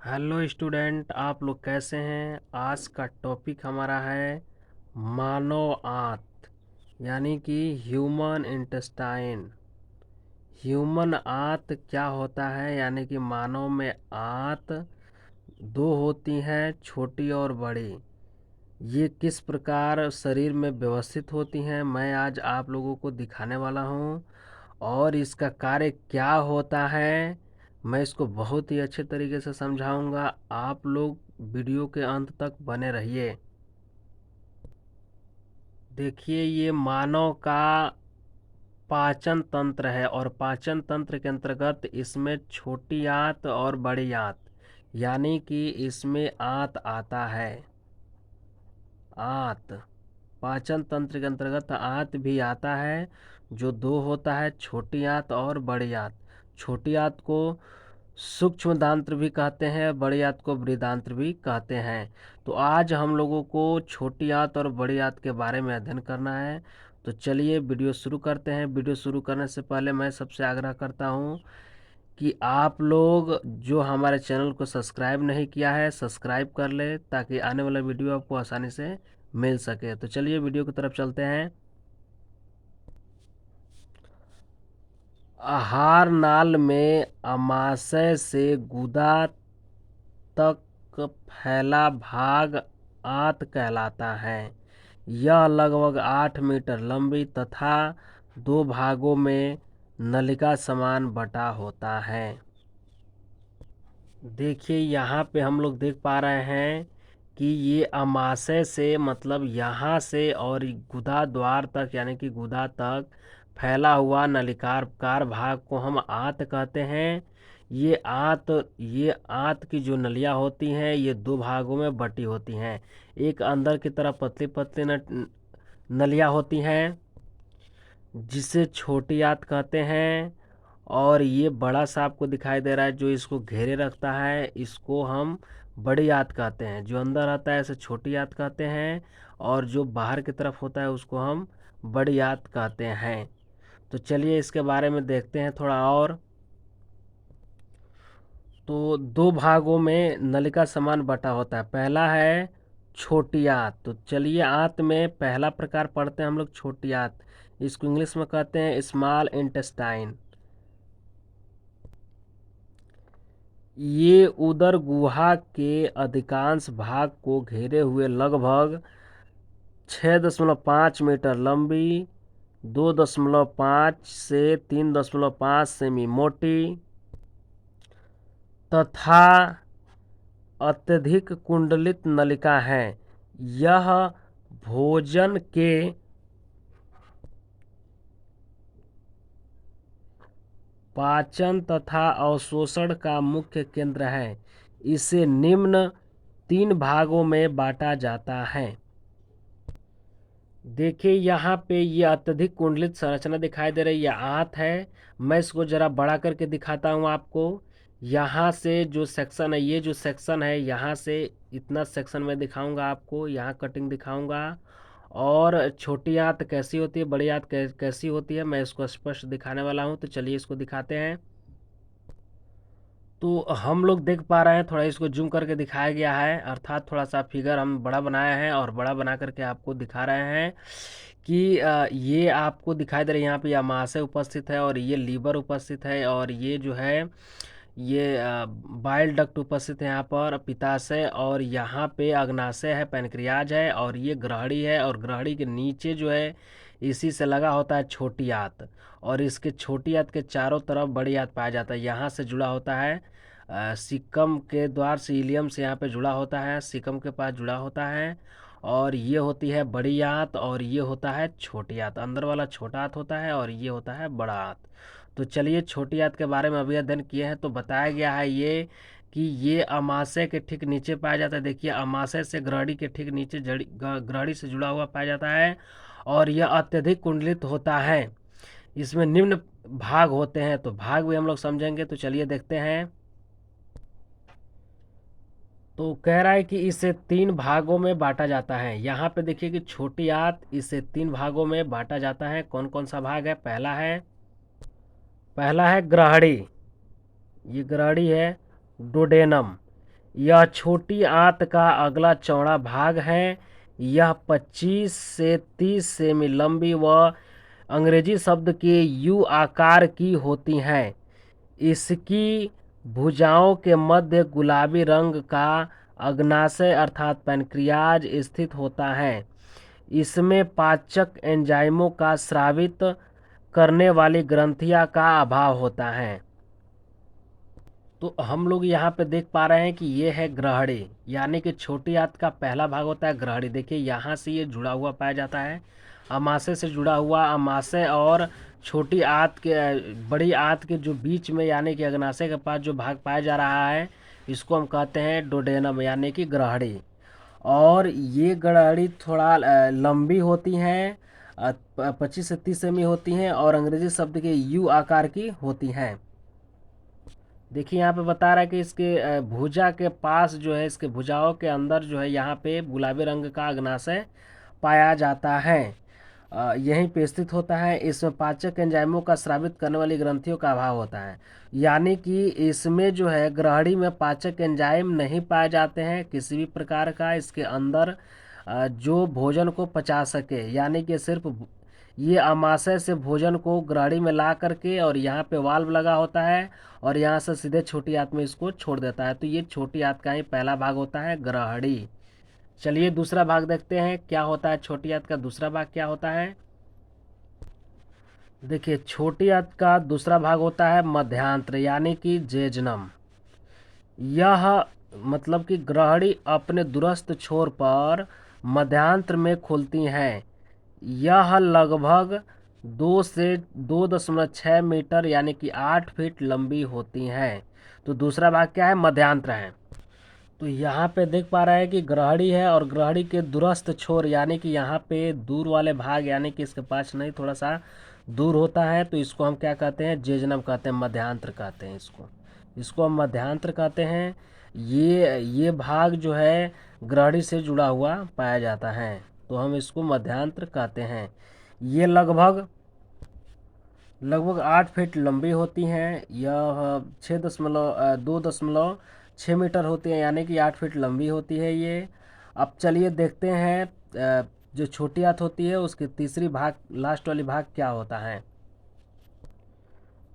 Hello student, आप लोग कैसे हैं। आज का टॉपिक हमारा है मानव आंत, यानी कि ह्यूमन इंटेस्टाइन। ह्यूमन आंत क्या होता है, यानी कि मानव में आंत दो होती हैं, छोटी और बड़ी। ये किस प्रकार शरीर में व्यवस्थित होती हैं, मैं आज आप लोगों को दिखाने वाला हूँ। और इसका कार्य क्या होता है, मैं इसको बहुत ही अच्छे तरीके से समझाऊंगा। आप लोग वीडियो के अंत तक बने रहिए। देखिए, ये मानव का पाचन तंत्र है और पाचन तंत्र के अंतर्गत इसमें छोटी आंत और बड़ी आंत, यानी कि इसमें आंत आता है। आंत पाचन तंत्र के अंतर्गत आंत भी आता है, जो दो होता है, छोटी आंत और बड़ी आंत। छोटी आंत को सूक्ष्म दांत्र भी कहते हैं, बड़ी आंत को बृहदांत्र भी कहते हैं। तो आज हम लोगों को छोटी आंत और बड़ी आंत के बारे में अध्ययन करना है। तो चलिए वीडियो शुरू करते हैं। वीडियो शुरू करने से पहले मैं सबसे आग्रह करता हूँ कि आप लोग जो हमारे चैनल को सब्सक्राइब नहीं किया है, सब्सक्राइब कर ले, ताकि आने वाला वीडियो आपको आसानी से मिल सके। तो चलिए वीडियो की तरफ चलते हैं। आहार नाल में अमाशय से गुदा तक फैला भाग आंत कहलाता है। यह लगभग 8 मीटर लंबी तथा दो भागों में नलिका समान बटा होता है। देखिए, यहाँ पे हम लोग देख पा रहे हैं कि ये अमाशय से मतलब यहाँ से और गुदा द्वार तक, यानी कि गुदा तक फैला हुआ नलिकाकार भाग को हम आंत कहते हैं। ये आंत की जो नलियाँ होती हैं, ये दो भागों में बटी होती हैं। एक अंदर की तरफ पतली पतली नलियाँ होती हैं, जिसे छोटी आंत कहते हैं। और ये बड़ा सा आपको दिखाई दे रहा है, जो इसको घेरे रखता है, इसको हम बड़ी आंत कहते हैं। जो अंदर आता है इसे छोटी आंत कहते हैं, और जो बाहर की तरफ होता है उसको हम बड़ी आंत कहते हैं। तो चलिए इसके बारे में देखते हैं थोड़ा और। तो दो भागों में नलिका समान बटा होता है। पहला है छोटी आंत। तो चलिए आंत में पहला प्रकार पढ़ते हैं हम लोग, छोटी आंत। इसको इंग्लिश में कहते हैं स्मॉल इंटेस्टाइन। ये उदर गुहा के अधिकांश भाग को घेरे हुए लगभग 6.5 मीटर लंबी, 2.5 से 3.5 सेमी मोटी तथा अत्यधिक कुंडलित नलिका है। यह भोजन के पाचन तथा अवशोषण का मुख्य केंद्र है। इसे निम्न 3 भागों में बांटा जाता है। देखिए, यहाँ पे ये अत्यधिक कुंडलित संरचना दिखाई दे रही है, आंत है। मैं इसको जरा बड़ा करके दिखाता हूँ आपको। यहाँ से जो सेक्शन है, ये जो सेक्शन है, यहाँ से इतना सेक्शन मैं दिखाऊंगा आपको, यहाँ कटिंग दिखाऊंगा। और छोटी आंत कैसी होती है, बड़ी आंत कैसी होती है, मैं इसको स्पष्ट दिखाने वाला हूँ। तो चलिए इसको दिखाते हैं। तो हम लोग देख पा रहे हैं, थोड़ा इसको जूम करके दिखाया गया है, अर्थात थोड़ा सा फिगर हम बड़ा बनाया है और बड़ा बना करके आपको दिखा रहे हैं कि ये आपको दिखाई दे रहा है। यहाँ पे अमाशय उपस्थित है, और ये लीवर उपस्थित है, और ये जो है ये बाइल डक्ट उपस्थित है यहाँ पर, पित्ताशय, और यहाँ पे अग्नाशय है, पैनक्रियाज है, और ये ग्रहणी है। और ग्रहणी के नीचे जो है, इसी से लगा होता है छोटी आंत, और इसके छोटी आंत के चारों तरफ बड़ी आंत पाया जाता है। यहाँ से जुड़ा होता है सिकम के द्वार से, इलियम से यहाँ पे जुड़ा होता है, सिकम के पास जुड़ा होता है। और ये होती है बड़ी आंत, और ये होता है छोटी आंत। अंदर वाला छोटा आंत होता है, और ये होता है बड़ा आंत। तो चलिए छोटी आंत के बारे में अभी अध्ययन किए हैं, तो बताया गया है ये कि ये अमाशय के ठीक नीचे पाया जाता है। देखिए, अमाशय से ग्रहणी के ठीक नीचे ग्रहणी से जुड़ा हुआ पाया जाता है, और यह अत्यधिक कुंडलित होता है। इसमें निम्न भाग होते हैं, तो भाग भी हम लोग समझेंगे। तो चलिए देखते हैं। तो कह रहा है कि इसे 3 भागों में बांटा जाता है। यहाँ पे देखिए कि छोटी आंत, इसे 3 भागों में बांटा जाता है। कौन कौन सा भाग है? पहला है ग्रहणी। ये ग्रहणी है, डोडेनम। यह छोटी आंत का अगला चौड़ा भाग है। यह 25 से 30 सेमी लंबी व अंग्रेजी शब्द के यू आकार की होती हैं। इसकी भुजाओं के मध्य गुलाबी रंग का अग्नाशय अर्थात पैनक्रियाज स्थित होता है। इसमें पाचक एंजाइमों का स्रावित करने वाली ग्रंथियां का अभाव होता है। तो हम लोग यहाँ पे देख पा रहे हैं कि ये है ग्रहणी, यानी कि छोटी आंत का पहला भाग होता है ग्रहणी। देखिए यहाँ से ये जुड़ा हुआ पाया जाता है, अमाशय से जुड़ा हुआ। अमाशय और छोटी आंत के, बड़ी आंत के जो बीच में यानी कि अग्नाशय के पास जो भाग पाया जा रहा है, इसको हम कहते हैं डोडेनम यानी कि ग्रहणी। और ये ग्रहणी थोड़ा लंबी होती हैं, 25 से 30 सेमी होती हैं और अंग्रेजी शब्द के यू आकार की होती हैं। देखिए यहाँ पे बता रहा है कि इसके भुजा के पास जो है, इसके भुजाओं के अंदर जो है यहाँ पे गुलाबी रंग का अग्नाशय पाया जाता है, यहीं पे स्थित होता है। इसमें पाचक एंजाइमों का स्रावित करने वाली ग्रंथियों का अभाव होता है, यानी कि इसमें जो है ग्रहणी में पाचक एंजाइम नहीं पाए जाते हैं किसी भी प्रकार का इसके अंदर जो भोजन को पचा सके, यानी कि सिर्फ ये अमाशय से भोजन को ग्रहणी में ला करके और यहाँ पे वाल्व लगा होता है और यहाँ से सीधे छोटी आंत में इसको छोड़ देता है। तो ये छोटी आंत का ही पहला भाग होता है ग्रहणी। चलिए दूसरा भाग देखते हैं क्या होता है। छोटी आंत का दूसरा भाग क्या होता है? देखिए छोटी आंत का दूसरा भाग होता है मध्यांत्र यानी कि जेजनम। यह मतलब कि ग्रहणी अपने दूरस्थ छोर पर मध्यांत्र में खुलती हैं। यह लगभग 2 से 2.6 मीटर यानी कि 8 फीट लंबी होती हैं। तो दूसरा भाग क्या है? मध्यांत्र है। तो यहाँ पे देख पा रहे हैं कि ग्रहणी है और ग्रहणी के दूरस्थ छोर यानी कि यहाँ पे दूर वाले भाग यानी कि इसके पास नहीं, थोड़ा सा दूर होता है, तो इसको हम क्या कहते हैं? जेजनम कहते हैं, मध्यांत्र कहते हैं इसको। इसको हम मध्यांत्र कहते हैं। ये भाग जो है ग्रहणी से जुड़ा हुआ पाया जाता है, तो हम इसको मध्यांत्र कहते हैं। ये लगभग 8 फीट लंबी होती हैं। यह 2.6 मीटर होती है यानी कि 8 फीट लंबी होती है ये। अब चलिए देखते हैं जो छोटी आंत होती है उसकी तीसरी भाग, लास्ट वाली भाग क्या होता है।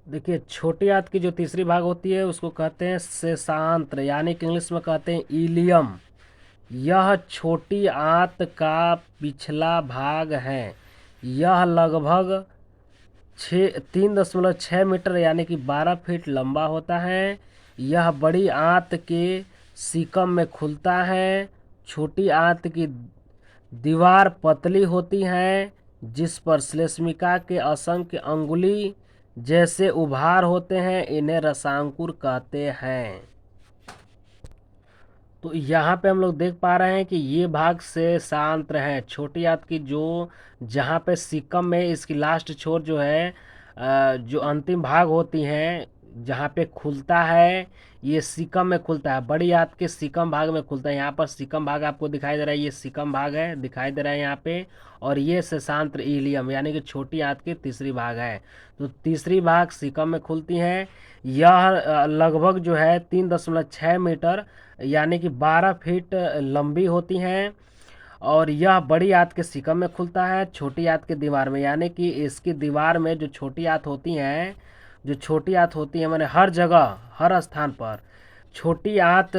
देखिए छोटी आंत की जो तीसरी भाग होती है उसको कहते हैं शेषांत्र यानी कि इंग्लिश में कहते हैं इलियम। यह छोटी आंत का पिछला भाग है। यह लगभग 3.6 मीटर यानी कि 12 फीट लंबा होता है। यह बड़ी आंत के सीकम में खुलता है। छोटी आंत की दीवार पतली होती है जिस पर श्लेष्मिका के असंख्य अंगुली जैसे उभार होते हैं, इन्हें रसांकुर कहते हैं। तो यहाँ पे हम लोग देख पा रहे हैं कि ये भाग से शांत है। छोटी आंत की जो जहाँ पे सीकम में इसकी लास्ट छोर जो है, जो अंतिम भाग होती हैं जहाँ पे खुलता है, ये सीकम में खुलता है। बड़ी आंत के सीकम भाग में खुलता है। यहाँ पर सीकम भाग आपको दिखाई दे रहा है, ये सीकम भाग है, दिखाई दे रहा है यहाँ पे। और ये सेशांत्र इलियम यानी कि छोटी आंत की तीसरी भाग है। तो तीसरी भाग सीकम में खुलती है। यह लगभग जो है 3.6 मीटर यानी कि 12 फीट लंबी होती हैं और यह बड़ी आंत के सिकम में खुलता है, छोटी आंत के दीवार में। यानी कि इसकी दीवार में जो छोटी आंत होती हैं, जो छोटी आंत होती है मैंने हर जगह हर स्थान पर छोटी आंत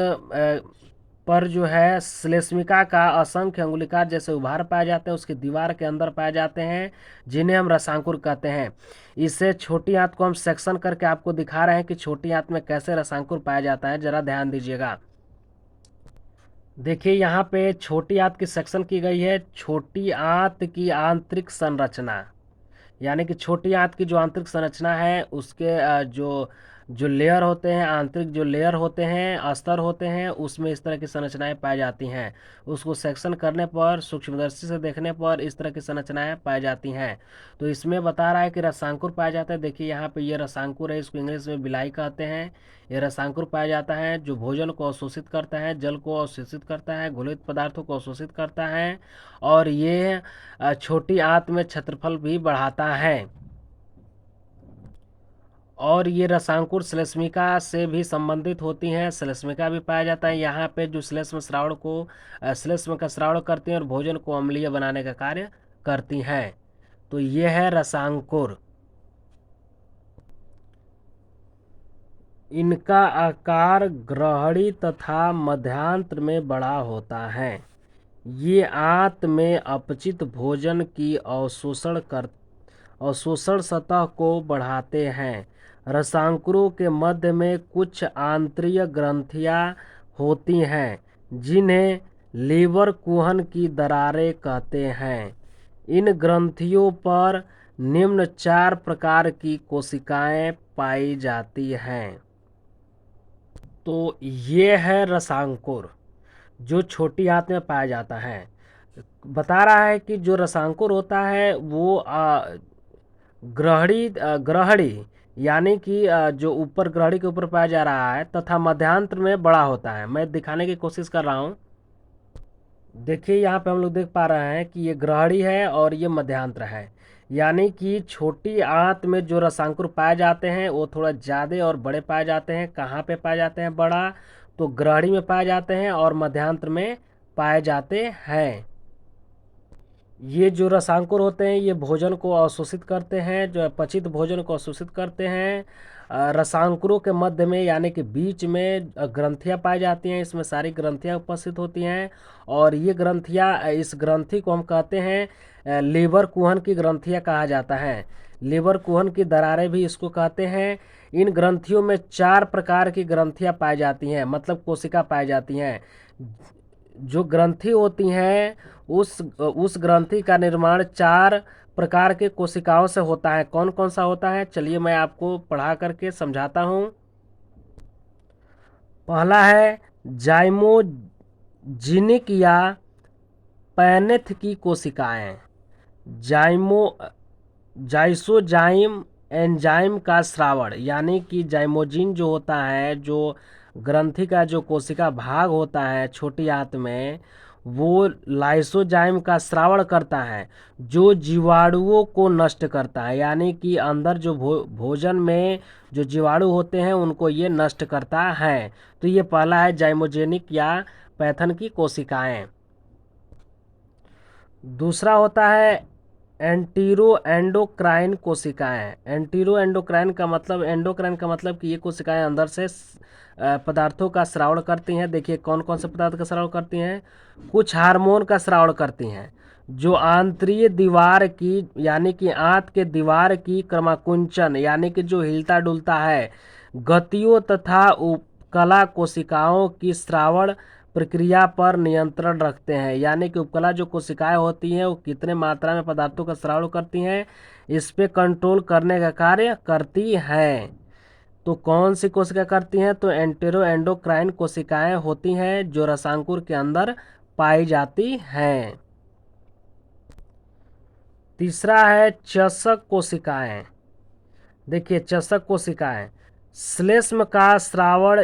पर जो है श्लेष्मिका का असंख्य अंगुलिकार जैसे उभार पाए जाते हैं, उसकी दीवार के अंदर पाए जाते हैं, जिन्हें हम रसांकुर कहते हैं। इससे छोटी आंत को हम सेक्शन करके आपको दिखा रहे हैं कि छोटी आंत में कैसे रसांकुर पाया जाता है, जरा ध्यान दीजिएगा। देखिए यहाँ पे छोटी आंत की सेक्शन की गई है। छोटी आंत की आंतरिक संरचना यानी कि छोटी आंत की जो आंतरिक संरचना है उसके जो लेयर होते हैं, आंतरिक जो लेयर होते हैं, अस्तर होते हैं, उसमें इस तरह की संरचनाएं पाई जाती हैं। उसको सेक्शन करने पर, सूक्ष्मदर्शी से देखने पर इस तरह की संरचनाएं पाई जाती हैं। तो इसमें बता रहा है कि रसांकुर पाया जाता है। देखिए यहाँ पे ये रसांकुर है, इसको इंग्लिश में बिलाई कहते हैं। ये रसांकुर पाया जाता है जो भोजन को अवशोषित करता है, जल को अवशोषित करता है, घुलित पदार्थों को अवशोषित करता है और ये छोटी आंत में क्षेत्रफल भी बढ़ाता है। और ये रसांकुर श्लेष्मिका से भी संबंधित होती हैं, श्लेष्मिका भी पाया जाता है यहाँ पे, जो श्लेष्म श्रावण को श्लेष्म का श्रावण करती हैं और भोजन को अम्लीय बनाने का कार्य करती हैं। तो ये है रसांकुर। इनका आकार ग्रहणी तथा मध्यांत्र में बड़ा होता है। ये आंत में अपचित भोजन की अवशोषण सतह को बढ़ाते हैं। रसांकुरों के मध्य में कुछ आंतरिक ग्रंथियां होती हैं जिन्हें लीवर कुहन की दरारें कहते हैं। इन ग्रंथियों पर निम्न 4 प्रकार की कोशिकाएं पाई जाती हैं। तो ये है रसांकुर, जो छोटी आंत में पाया जाता है। बता रहा है कि जो रसांकुर होता है वो ग्रहणी यानी कि जो ऊपर ग्रहणी के ऊपर पाया जा रहा है तथा मध्यांतर में बड़ा होता है। मैं दिखाने की कोशिश कर रहा हूँ। देखिए यहाँ पे हम लोग देख पा रहे हैं कि ये ग्रहणी है और ये मध्यांतर है, यानी कि छोटी आंत में जो रसांकुर पाए जाते हैं वो थोड़ा ज़्यादा और बड़े पाए जाते हैं। कहाँ पे पाए जाते हैं बड़ा? तो ग्रहणी में पाए जाते हैं और मध्यांतर में पाए जाते हैं। ये जो रसांकुर होते हैं ये भोजन को अवशोषित करते हैं, जो अपचित भोजन को अवशोषित करते हैं। रसांकुरों के मध्य में यानी कि बीच में ग्रंथियां पाई जाती हैं। इसमें सारी ग्रंथियां उपस्थित होती हैं और ये ग्रंथियां, इस ग्रंथि को हम कहते हैं लीवर कुहन की ग्रंथियां कहा जाता है। लीवर कुहन की दरारें भी इसको कहते हैं। इन ग्रंथियों में 4 प्रकार की ग्रंथियां पाई जाती हैं, मतलब कोशिका पाई जाती हैं। जो ग्रंथि होती हैं उस ग्रंथि का निर्माण 4 प्रकार के कोशिकाओं से होता है। कौन कौन सा होता है, चलिए मैं आपको पढ़ा करके समझाता हूँ। पहला है जाइमोजिनिक या पैनेथ की कोशिकाएं। जाइमो जाइसोजाइम एंजाइम का स्रावण, यानी कि जाइमोजिन जो होता है, जो ग्रंथि का जो कोशिका भाग होता है छोटी आंत में, वो लाइसोजाइम का स्रावण करता है जो जीवाणुओं को नष्ट करता है। यानी कि अंदर जो भोजन में जो जीवाणु होते हैं उनको ये नष्ट करता है। तो ये पहला है जाइमोजेनिक या पैथन की कोशिकाएं। दूसरा होता है एंटीरो एंडोक्राइन कोशिकाएं। एंटीरो एंडोक्राइन का मतलब, एंडोक्राइन का मतलब कि ये कोशिकाएं अंदर से पदार्थों का स्रावण करती हैं। देखिए कौन कौन से पदार्थ का स्रावण करती हैं। कुछ हार्मोन का स्रावण करती हैं जो आंतरिक दीवार की यानी कि आंत के दीवार की क्रमाकुंचन यानी कि जो हिलता डुलता है गतियों तथा उपकला कोशिकाओं की स्रावण प्रक्रिया पर नियंत्रण रखते हैं। यानी कि उपकला जो कोशिकाएं होती हैं वो कितने मात्रा में पदार्थों का स्राव करती हैं, इस पे कंट्रोल करने का कार्य करती हैं। तो कौन सी कोशिका करती हैं? तो एंटेरो एंडोक्राइन कोशिकाएं होती हैं जो रसांकुर के अंदर पाई जाती हैं। तीसरा है चषक कोशिकाएं। देखिए चषक कोशिकाएं श्लेष्म का श्रावण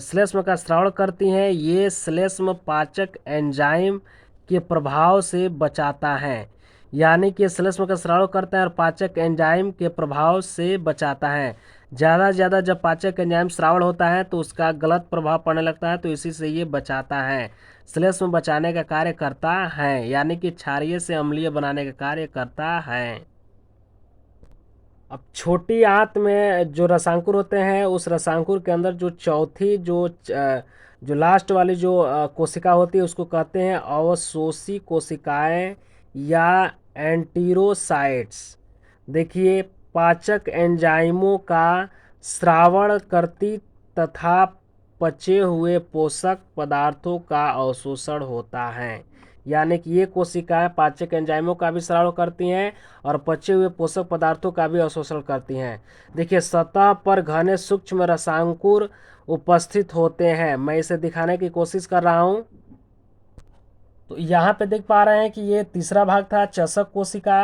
श्लेष्म का श्रावण करती हैं। ये श्लेष्म पाचक एंजाइम के प्रभाव से बचाता है। यानी कि श्लेष्म का श्रावण करता है और पाचक एंजाइम के प्रभाव से बचाता है। ज़्यादा से ज़्यादा जब पाचक एंजाइम श्रावण होता है तो उसका गलत प्रभाव पड़ने लगता है, तो इसी से ये बचाता है। श्लेष्म बचाने का कार्य करता है, यानी कि क्षारीय से अम्लीय बनाने का कार्य करता है। अब छोटी आंत में जो रसांकुर होते हैं उस रसांकुर के अंदर जो चौथी जो लास्ट वाली जो कोशिका होती है उसको कहते हैं अवशोषी कोशिकाएं या एंटीरोसाइट्स। देखिए पाचक एंजाइमों का स्रावण करती तथा पचे हुए पोषक पदार्थों का अवशोषण होता है। यानी कि ये कोशिकाएं पाचक एंजाइमों का भी स्राव करती हैं और पचे हुए पोषक पदार्थों का भी अवशोषण करती हैं। देखिए सतह पर घने सूक्ष्म रसांकुर उपस्थित होते हैं। मैं इसे दिखाने की कोशिश कर रहा हूँ। तो यहाँ पे देख पा रहे हैं कि ये तीसरा भाग था चषक कोशिका।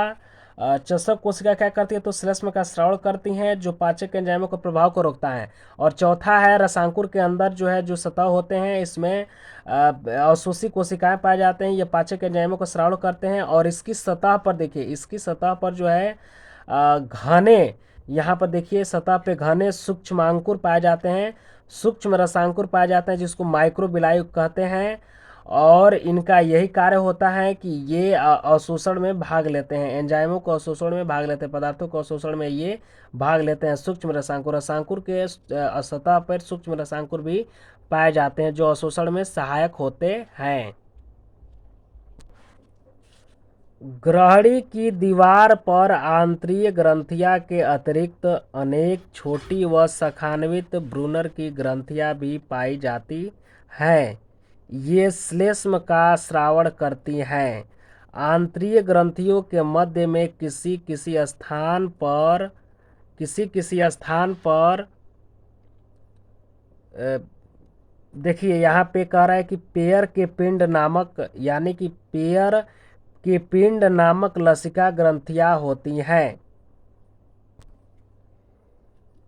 चषक कोशिका क्या करती है? तो श्लेष्म का स्राव करती हैं जो पाचक एंजाइमों के प्रभाव को रोकता है। और चौथा है रसांकुर के अंदर जो है जो सतह होते हैं इसमें अवशोषी कोशिकाएं पाए जाते हैं। ये पाचक एंजाइमों का स्राव करते हैं और इसकी सतह पर देखिए, इसकी सतह पर जो है घने यहाँ पर देखिए सतह पे घने सूक्ष्मांकुर पाए जाते हैं, सूक्ष्म रसांकुर पाए जाते हैं जिसको माइक्रोबिलाई कहते हैं। और इनका यही कार्य होता है कि ये अवशोषण में भाग लेते हैं, एंजाइमों को अवशोषण में भाग लेते हैं, पदार्थों को अवशोषण में ये भाग लेते हैं। सूक्ष्म रसांकुर, रसांकुर के सतह पर सूक्ष्म रसांकुर भी पाए जाते हैं जो अवशोषण में सहायक होते हैं। ग्रहणी की दीवार पर आंतरीय ग्रंथियां के अतिरिक्त अनेक छोटी व शाखान्वित ब्रूनर की ग्रंथियां भी पाई जाती हैं। ये श्लेष्म का स्रावण करती हैं। आंतरीय ग्रंथियों के मध्य में किसी किसी स्थान पर देखिए यहाँ पे कह रहा है कि पेयर के पिंड नामक, यानी कि पेयर के पिंड नामक लसिका ग्रंथियां होती हैं।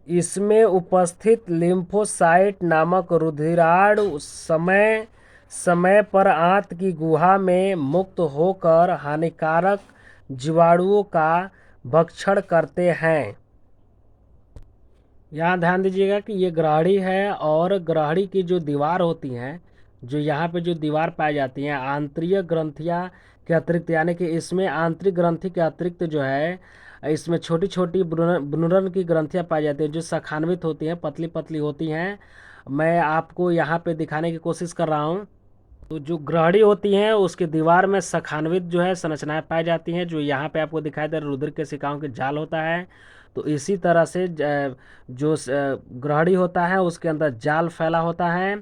इसमें उपस्थित लिम्फोसाइट नामक रुधिराणु समय समय पर आंत की गुहा में मुक्त होकर हानिकारक जीवाणुओं का भक्षण करते हैं। यहाँ ध्यान दीजिएगा कि ये ग्रहणी है और ग्रहणी की जो दीवार होती हैं, जो यहाँ पे जो दीवार पाई जाती हैं आंतरिक ग्रंथियाँ के अतिरिक्त, यानी कि इसमें आंतरिक ग्रंथि के अतिरिक्त जो है इसमें छोटी छोटी ब्रूनर की ग्रंथियाँ पाई जाती हैं जो शाखान्वित होती हैं, पतली पतली होती हैं। मैं आपको यहाँ पे दिखाने की कोशिश कर रहा हूँ। तो जो ग्रहणी होती हैं उसके दीवार में शाखान्वित जो है संरचनाएं पाई जाती हैं, जो यहाँ पे आपको दिखाई दे रहा रुधिर के शिकाओं के जाल होता है। तो इसी तरह से जो ग्रहणी होता है उसके अंदर जाल फैला होता है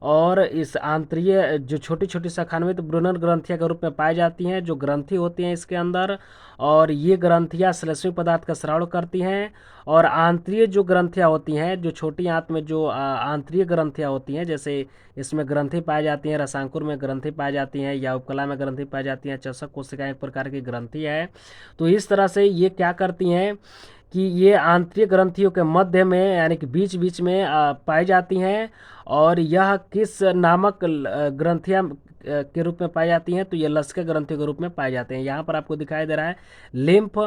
और इस आंतरीय जो छोटी छोटी शाखान्वित ब्रूनर ग्रंथियां के रूप में पाई जाती हैं, जो ग्रंथि होती हैं इसके अंदर, और ये ग्रंथियां श्लेष्मी पदार्थ का स्राव करती हैं। और आंतरीय जो ग्रंथियां होती हैं, जो छोटी आंत में जो आंतरीय ग्रंथियां होती हैं, जैसे इसमें ग्रंथि पाई जाती हैं, रसांकुर में ग्रंथि पाई जाती हैं या उपकला में ग्रंथि पाई जाती हैं, चषक कोशिका एक प्रकार की ग्रंथि है। तो इस तरह से ये क्या करती हैं कि ये आंतरिक ग्रंथियों के मध्य में यानी कि बीच बीच में पाई जाती हैं। और यह किस नामक ग्रंथियां के रूप में पाई जाती हैं, तो ये लसिका ग्रंथियों के रूप में पाए जाते हैं। यहाँ पर आपको दिखाई दे रहा है लिम्फ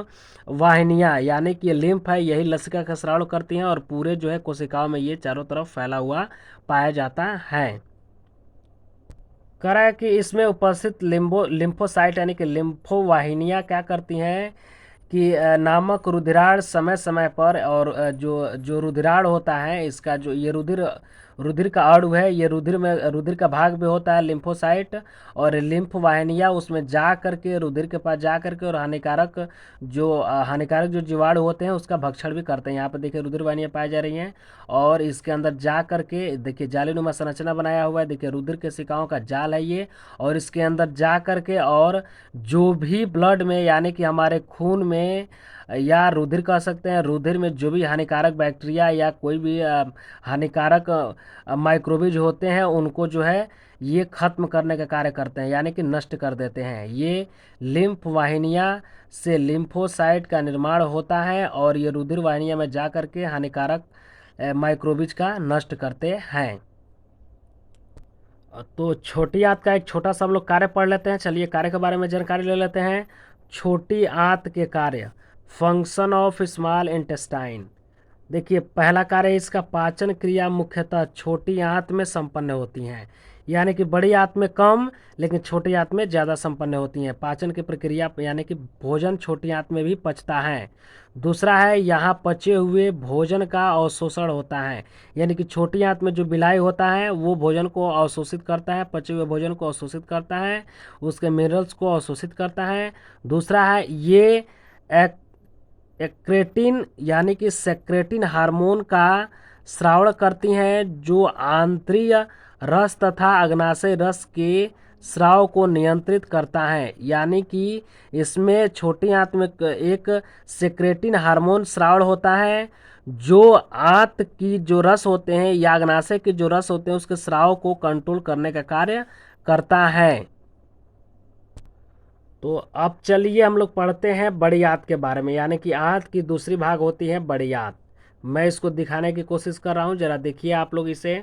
वाहिनियाँ, यानी कि ये लिम्फ है, यही लसिका का स्राव करती हैं और पूरे जो है कोशिकाओं में ये चारों तरफ फैला हुआ पाया जाता है। कह रहा है कि इसमें उपस्थित लिम्फोसाइट यानी कि लिम्फोवाहिनियाँ क्या करती हैं कि नामक रुधिराण समय समय पर, और जो जो रुधिराण होता है इसका जो ये रुधिर रुधिर का अणु है, ये रुधिर का भाग भी होता है लिम्फोसाइट, और लिम्फ वाहिनियाँ उसमें जा करके रुधिर के पास जा करके और हानिकारक जो जीवाणु होते हैं उसका भक्षण भी करते हैं। यहाँ पर देखिए रुधिर वाहिनियाँ पाई जा रही हैं और इसके अंदर जा करके देखिए जालीनुमा संरचना बनाया हुआ है, देखिए रुधिर के शिकाओं का जाल है ये, और इसके अंदर जा करके और जो भी ब्लड में यानी कि हमारे खून में या रुधिर कह सकते हैं, रुधिर में जो भी हानिकारक बैक्टीरिया या कोई भी हानिकारक माइक्रोबीज होते हैं उनको जो है ये खत्म करने का कार्य करते हैं, यानी कि नष्ट कर देते हैं। ये लिम्फ वाहिनियाँ से लिम्फोसाइट का निर्माण होता है और ये रुधिर वाहिनियाँ में जा करके हानिकारक माइक्रोबीज का नष्ट करते हैं। तो छोटी आंत का एक छोटा सा हम लोग कार्य पढ़ लेते हैं। चलिए कार्य के बारे में जानकारी ले लेते हैं। छोटी आंत के कार्य, फंक्शन ऑफ स्मॉल इंटेस्टाइन। देखिए पहला कार्य इसका पाचन क्रिया मुख्यतः छोटी आंत में संपन्न होती हैं, यानी कि बड़ी आंत में कम लेकिन छोटी आंत में ज़्यादा संपन्न होती हैं। पाचन की प्रक्रिया यानी कि भोजन छोटी आंत में भी पचता है। दूसरा है यहाँ पचे हुए भोजन का अवशोषण होता है, यानी कि छोटी आंत में जो बिलाई होता है वो भोजन को अवशोषित करता है, पचे हुए भोजन को अवशोषित करता है, उसके मिनरल्स को अवशोषित करता है। दूसरा है ये एक्रेटिन यानी कि सेक्रेटिन हार्मोन का स्रावण करती हैं जो आंतरीय रस तथा अग्नाशय रस के स्राव को नियंत्रित करता है, यानी कि इसमें छोटी आंत में एक सेक्रेटिन हार्मोन स्राव होता है जो आंत की जो रस होते हैं या अग्नाशय के जो रस होते हैं उसके स्राव को कंट्रोल करने का कार्य करता है। तो अब चलिए हम लोग पढ़ते हैं बड़ी आंत के बारे में, यानी कि आंत की दूसरी भाग होती है बड़ी आंत। मैं इसको दिखाने की कोशिश कर रहा हूँ, जरा देखिए आप लोग इसे।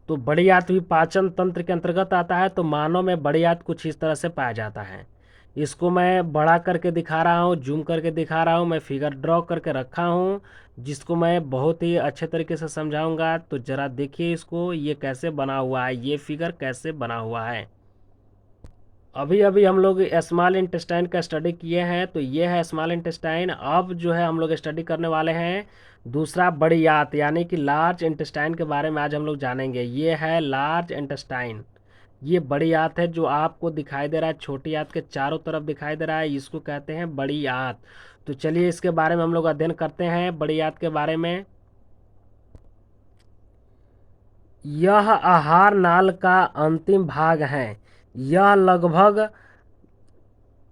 तो बड़ी आंत भी पाचन तंत्र के अंतर्गत आता है। तो मानव में बड़ी आंत कुछ इस तरह से पाया जाता है। इसको मैं बड़ा करके दिखा रहा हूँ, जूम करके दिखा रहा हूँ, मैं फिगर ड्रॉ करके रखा हूँ जिसको मैं बहुत ही अच्छे तरीके से समझाऊंगा। तो ज़रा देखिए इसको, ये कैसे बना हुआ है, ये फिगर कैसे बना हुआ है। अभी अभी हम लोग स्मॉल इंटेस्टाइन का स्टडी किए हैं, तो ये है स्मॉल इंटेस्टाइन। अब जो है हम लोग स्टडी करने वाले हैं दूसरा बड़ी आंत यानी कि लार्ज इंटेस्टाइन के बारे में आज हम लोग जानेंगे। ये है लार्ज इंटेस्टाइन, ये बड़ी आंत है जो आपको दिखाई दे रहा है, छोटी आंत के चारों तरफ दिखाई दे रहा है, इसको कहते हैं बड़ी आंत। तो चलिए इसके बारे में हम लोग अध्ययन करते हैं, बड़ी आंत के बारे में। यह आहार नाल का अंतिम भाग है। यह लगभग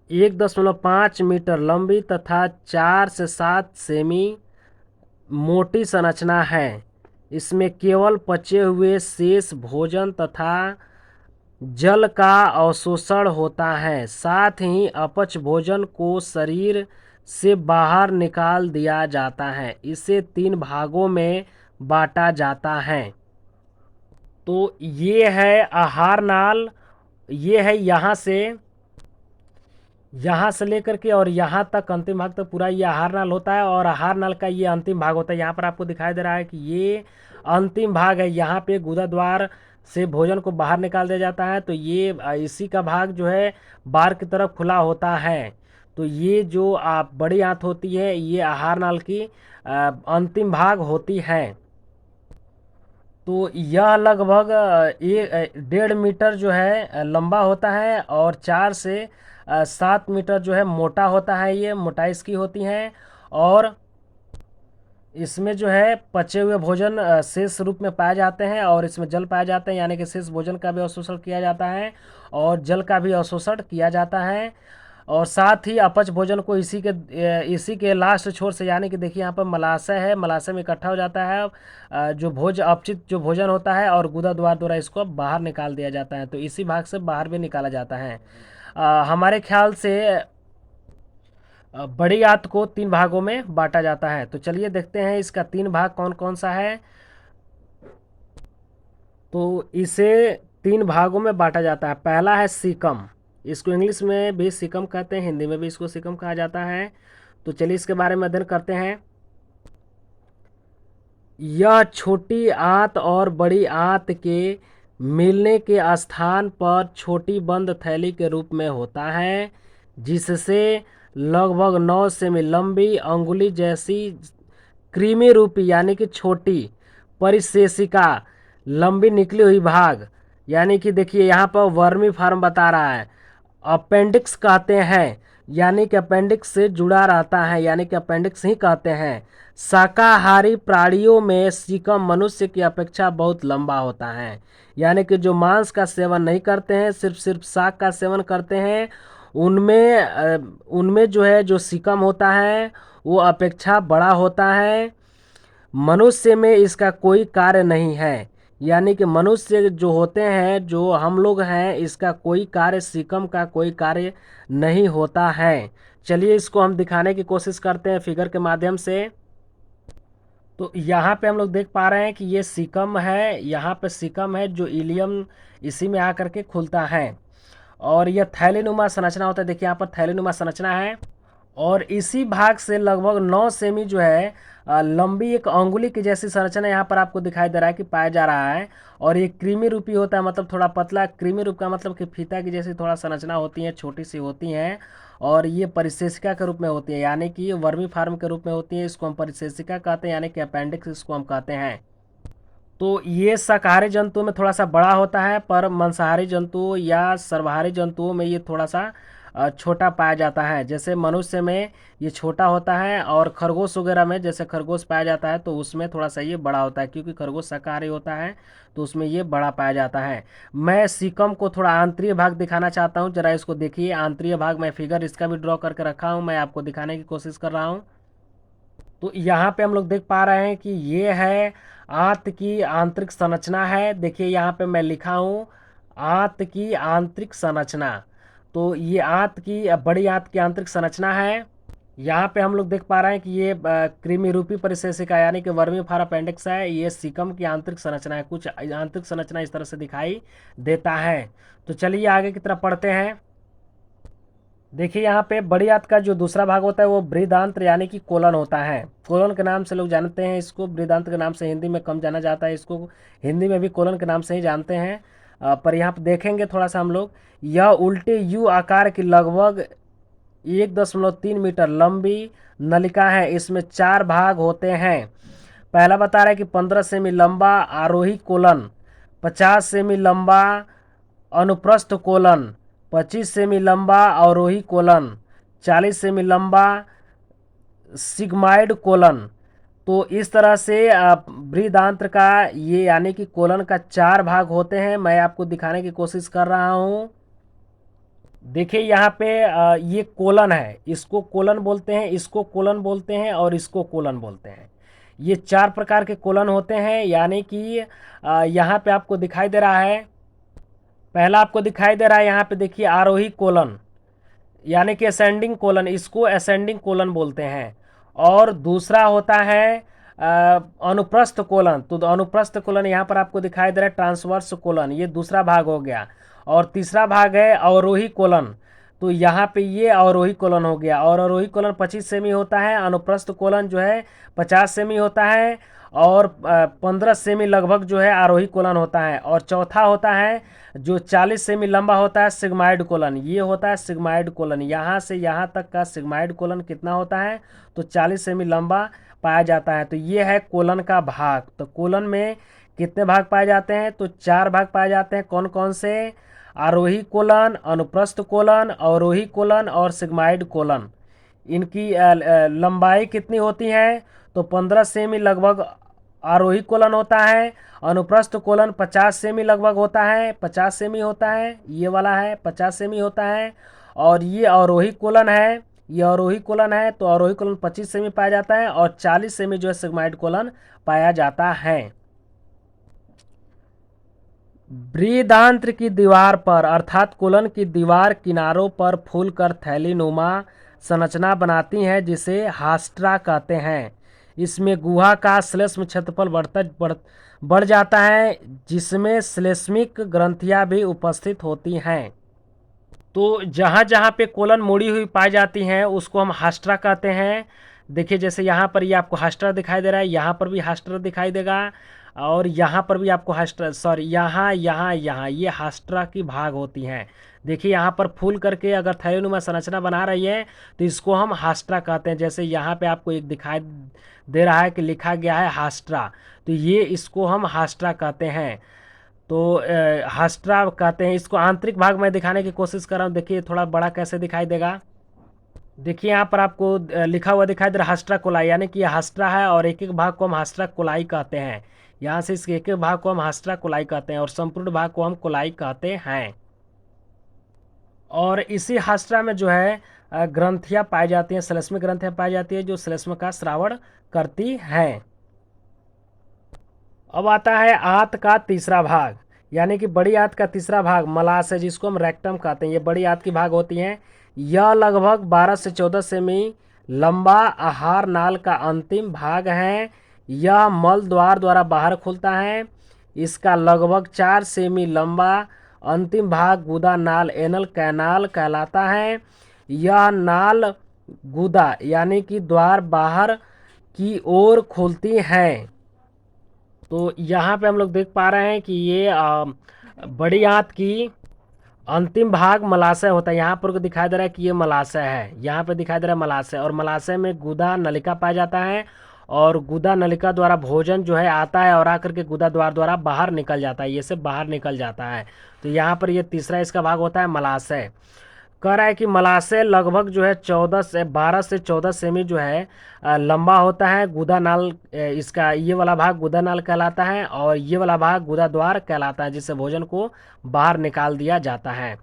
1.5 मीटर लंबी तथा 4 से 7 सेमी मोटी संरचना है। इसमें केवल पचे हुए शेष भोजन तथा जल का अवशोषण होता है। साथ ही अपच भोजन को शरीर से बाहर निकाल दिया जाता है। इसे 3 भागों में बांटा जाता है। तो ये है आहार नाल, ये है यहाँ से लेकर के और यहाँ तक अंतिम भाग तक पूरा ये आहार नाल होता है, और आहार नाल का ये अंतिम भाग होता है। यहाँ पर आपको दिखाई दे रहा है कि ये अंतिम भाग है, यहाँ पे गुदा द्वार से भोजन को बाहर निकाल दिया जाता है। तो ये इसी का भाग जो है बाहर की तरफ खुला होता है। तो ये जो आप बड़ी आंत होती है ये आहार नाल की अंतिम भाग होती है। तो यह लगभग 1.5 मीटर जो है लंबा होता है, और 4 से 7 मीटर जो है मोटा होता है, ये मोटाई इसकी होती है। और इसमें जो है पचे हुए भोजन शेष रूप में पाए जाते हैं, और इसमें जल पाए जाते हैं, यानी कि शेष भोजन का भी अवशोषण किया जाता है और जल का भी अवशोषण किया जाता है। और साथ ही अपच भोजन को इसी के लास्ट छोर से, यानी कि देखिए यहाँ पर मलाशय है, मलाशय में इकट्ठा हो जाता है जो अपचित जो भोजन होता है, और गुदा द्वार द्वारा इसको बाहर निकाल दिया जाता है। तो इसी भाग से बाहर भी निकाला जाता है। हमारे ख्याल से बड़ी आंत को 3 भागों में बांटा जाता है। तो चलिए देखते हैं इसका 3 भाग कौन कौन सा है। तो इसे 3 भागों में बांटा जाता है। पहला है सीकम, इसको इंग्लिश में भी सीकम कहते हैं, हिंदी में भी इसको सीकम कहा जाता है। तो चलिए इसके बारे में अध्ययन करते हैं। यह छोटी आंत और बड़ी आंत के मिलने के स्थान पर छोटी बंद थैली के रूप में होता है, जिससे लगभग 9 सेमी लंबी अंगुली जैसी क्रीमी रूपी यानी कि छोटी परिशेषिका लंबी निकली हुई भाग, यानी कि देखिए यहाँ पर वर्मी फार्म बता रहा है, अपेंडिक्स कहते हैं, यानी कि अपेंडिक्स से जुड़ा रहता है, यानी कि अपेंडिक्स ही कहते हैं। शाकाहारी प्राणियों में सीकम मनुष्य की अपेक्षा बहुत लंबा होता है, यानी कि जो मांस का सेवन नहीं करते हैं, सिर्फ शाक का सेवन करते हैं, उनमें जो है जो सीकम होता है वो अपेक्षा बड़ा होता है। मनुष्य में इसका कोई कार्य नहीं है, यानी कि मनुष्य जो होते हैं, जो हम लोग हैं, इसका कोई कार्य, सीकम का कोई कार्य नहीं होता है। चलिए इसको हम दिखाने की कोशिश करते हैं फिगर के माध्यम से। तो यहाँ पे हम लोग देख पा रहे हैं कि ये सीकम है, यहाँ पे सीकम है जो इलियम इसी में आकर के खुलता है, और यह थैलीनुमा संरचना होता है। देखिए यहाँ पर थैलीनुमा संरचना है, और इसी भाग से लगभग 9 सेमी जो है लंबी एक अंगुली की जैसी संरचना यहाँ पर आपको दिखाई दे रहा है कि पाया जा रहा है। और ये क्रीमी रूपी होता है, मतलब थोड़ा पतला, क्रीमी रूप का मतलब कि फीता की जैसी थोड़ा संरचना होती है, छोटी सी होती हैं, और ये परिशेषिका के रूप में होती है, यानी कि वर्मी फार्म के रूप में होती है। इसको हम परिशेषिका कहते हैं, यानी कि अपेंडिक्स इसको हम कहते हैं। तो ये शाकाहारी जंतुओं में थोड़ा सा बड़ा होता है, पर मांसाहारी जंतुओं या सर्वाहारी जंतुओं में ये थोड़ा सा छोटा पाया जाता है। जैसे मनुष्य में ये छोटा होता है, और खरगोश वगैरह में, जैसे खरगोश पाया जाता है तो उसमें थोड़ा सा ये बड़ा होता है, क्योंकि खरगोश शाकाहारी होता है तो उसमें ये बड़ा पाया जाता है। मैं सीकम को थोड़ा आंतरिक भाग दिखाना चाहता हूँ, जरा इसको देखिए। आंतरिक भाग, मैं फिगर इसका भी ड्रॉ करके रखा हूँ, मैं आपको दिखाने की कोशिश कर रहा हूँ। तो यहाँ पे हम लोग देख पा रहे हैं कि ये है आंत की आंतरिक संरचना है। देखिए यहाँ पे मैं लिखा हूँ आंत की आंतरिक संरचना। तो ये आंत की, बड़ी आंत की आंतरिक संरचना है। यहाँ पे हम लोग देख पा रहे हैं कि ये कृमि रूपी परिशेषिका यानी कि वर्मीफार अपेंडिक्स है। ये सीकम की आंतरिक संरचना है। कुछ आंतरिक संरचना इस तरह से दिखाई देता है। तो चलिए आगे की तरफ पढ़ते हैं। देखिए यहाँ पे बड़ी आंत का जो दूसरा भाग होता है वो बृहदांत्र यानी कि कोलन होता है। कोलन के नाम से लोग जानते हैं इसको, बृहदांत्र के नाम से हिंदी में कम जाना जाता है इसको, हिंदी में भी कोलन के नाम से ही जानते हैं। पर यहाँ पे देखेंगे थोड़ा सा हम लोग, यह उल्टे यू आकार की लगभग 1.3 मीटर लंबी नलिका है। इसमें 4 भाग होते हैं। पहला बता रहा है कि 15 सेमी लंबा आरोही कोलन, 50 सेमी लंबा अनुप्रस्थ कोलन, 25 सेमी लंबा अवरोही कोलन, 40 सेमी लंबा सिग्माइड कोलन। तो इस तरह से बृहदांत्र का ये यानी कि कोलन का 4 भाग होते हैं। मैं आपको दिखाने की कोशिश कर रहा हूँ। देखिए यहाँ पे ये कोलन है, इसको कोलन बोलते हैं, इसको कोलन बोलते हैं और इसको कोलन बोलते हैं। ये 4 प्रकार के कोलन होते हैं। यानी कि यहाँ पे आपको दिखाई दे रहा है, पहला आपको दिखाई दे रहा है यहाँ पे देखिए आरोही कोलन यानी कि असेंडिंग कोलन, इसको असेंडिंग कोलन बोलते हैं। और दूसरा होता है अनुप्रस्थ कोलन। तो अनुप्रस्थ कोलन यहाँ पर आपको दिखाई दे रहा है ट्रांसवर्स कोलन, ये दूसरा भाग हो गया। और तीसरा भाग है अवरोही कोलन। तो यहाँ पे ये अवरोही कोलन हो गया। और अवरोही कोलन 25 सेमी होता है, अनुप्रस्थ कोलन जो है 50 सेमी होता है, और 15 सेमी लगभग जो है आरोही कोलन होता है। और चौथा होता है जो 40 सेमी लंबा होता है सिग्माइड कोलन, ये होता है सिग्माइड कोलन। यहाँ से यहाँ तक का सिग्माइड कोलन कितना होता है, तो 40 सेमी लंबा पाया जाता है। तो ये है कोलन का भाग। तो कोलन में कितने भाग पाए जाते हैं, तो 4 भाग पाए जाते हैं। कौन कौन से, आरोही कोलन, अनुप्रस्थ कोलन, अवरोही कोलन और सिग्माइड कोलन। इनकी लंबाई कितनी होती है, तो 15 सेमी लगभग आरोही कोलन होता है, अनुप्रस्थ कोलन 50 सेमी लगभग होता है, 50 सेमी होता है, ये वाला है 50 सेमी होता है। और ये अवरोही कोलन है, ये अवरोही कोलन है, तो अवरोही कोलन 25 सेमी पाया जाता है, और 40 सेमी जो है सिग्माइड कोलन पाया जाता है। बृहदांत्र की दीवार पर अर्थात कोलन की दीवार किनारों पर फूलकर थैलीनुमा संरचना बनाती हैं जिसे हास्ट्रा कहते हैं। इसमें गुहा का श्लेष्म क्षेत्रफल बढ़ जाता है, जिसमें श्लेष्मिक ग्रंथियां भी उपस्थित होती हैं। तो जहाँ जहाँ पे कोलन मुड़ी हुई पाई जाती हैं उसको हम हास्ट्रा कहते हैं। देखिए जैसे यहाँ पर ये आपको हास्ट्रा दिखाई दे रहा है, यहाँ पर भी हास्ट्रा दिखाई देगा, और यहाँ पर भी आपको हास्ट्रा, सॉरी यहाँ यहाँ यहाँ ये हास्ट्रा की भाग होती हैं। देखिए यहाँ पर फूल करके अगर थैलीनुमा संरचना बना रही है तो इसको हम हास्ट्रा कहते हैं। जैसे यहाँ पे आपको एक दिखाई दे रहा है कि लिखा गया है हास्ट्रा, तो ये इसको हम हास्ट्रा कहते हैं। तो हास्ट्रा कहते हैं इसको। आंतरिक भाग में दिखाने की कोशिश कर रहा हूँ, देखिए थोड़ा बड़ा कैसे दिखाई देगा। देखिए यहाँ पर आपको लिखा हुआ दिखाई दे रहा है हास्ट्रा कोलाई, यानी कि ये हास्ट्रा है और एक एक भाग को हम हास्ट्रा कोलाई कहते हैं। यहाँ से इसके एक एक भाग को हम हास्ट्रा कोलाई कहते हैं और संपूर्ण भाग को हम कोलाई कहते हैं। और इसी हास्ट्रा में जो है ग्रंथियाँ पाई जाती हैं, श्लेष्मिक ग्रंथियाँ पाई जाती है जो श्लेष्म का स्रावण करती हैं। अब आता है आंत का तीसरा भाग, यानी कि बड़ी आंत का तीसरा भाग मलाशय, जिसको हम रेक्टम कहते हैं। ये बड़ी आंत की भाग होती हैं। यह लगभग 12 से 14 सेमी लंबा आहार नाल का अंतिम भाग है। यह मल द्वार द्वारा बाहर खुलता है। इसका लगभग 4 सेमी लंबा अंतिम भाग गुदा नाल एनल कैनाल कहलाता है। यह नाल गुदा यानी कि द्वार बाहर की ओर खुलती हैं। तो यहाँ पे हम लोग देख पा रहे हैं कि ये बड़ी आंत की अंतिम भाग मलाशय होता है। यहाँ पर दिखाई दे रहा है कि ये मलाशय है, यहाँ पे दिखाई दे रहा है मलाशय, और मलाशय में गुदा नलिका पाया जाता है। और गुदा नलिका द्वारा भोजन जो है आता है और आकर के गुदा द्वार द्वारा बाहर निकल जाता है, ये से बाहर निकल जाता है। तो यहाँ पर ये तीसरा इसका भाग होता है मलाशय। कह रहा है कि मलाशय लगभग जो है 12 से 14 सेमी जो है लंबा होता है। गुदा नाल इसका ये वाला भाग गुदा नाल कहलाता है और ये वाला भाग गुदा द्वार कहलाता है, जिससे भोजन को बाहर निकाल दिया जाता है।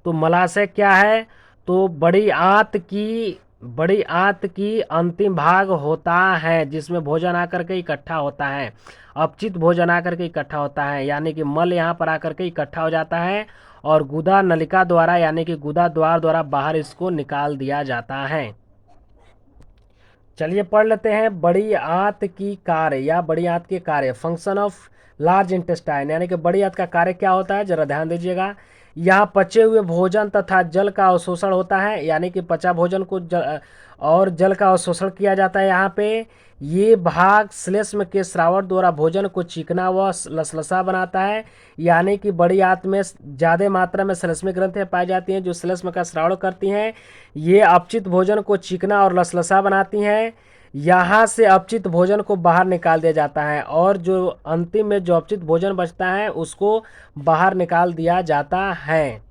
तो मलाशय क्या है, तो बड़ी आंत की अंतिम भाग होता है जिसमें भोजन आकर के इकट्ठा होता है, अपचित भोजन आकर के इकट्ठा होता है, यानी कि मल यहाँ पर आकर के इकट्ठा हो जाता है और गुदा नलिका द्वारा यानी कि गुदा द्वार द्वारा बाहर इसको निकाल दिया जाता है। चलिए पढ़ लेते हैं बड़ी आंत की कार्य या बड़ी आंत के कार्य। फंक्शन ऑफ लार्ज इंटेस्टाइन, यानी कि बड़ी आंत का कार्य क्या होता है, जरा ध्यान दीजिएगा। यहाँ पचे हुए भोजन तथा जल का अवशोषण होता है, यानी कि पचा भोजन को और जल का अवशोषण किया जाता है। यहाँ पे ये भाग श्लेष्म के स्रावण द्वारा भोजन को चिकना व लसलसा बनाता है, यानी कि बड़ी आंत में ज़्यादा मात्रा में श्लेष्मी ग्रंथियाँ पाई जाती हैं जो श्लेष्म का स्रावण करती हैं। ये अपचित भोजन को चिकना और लसलसा बनाती हैं। यहाँ से अपचित भोजन को बाहर निकाल दिया जाता है और जो अंतिम में जो अपचित भोजन बचता है उसको बाहर निकाल दिया जाता है।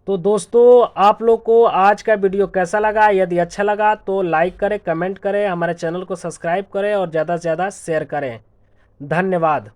तो दोस्तों, आप लोग को आज का वीडियो कैसा लगा? यदि अच्छा लगा तो लाइक करें, कमेंट करें, हमारे चैनल को सब्सक्राइब करें और ज़्यादा से ज़्यादा शेयर करें। धन्यवाद।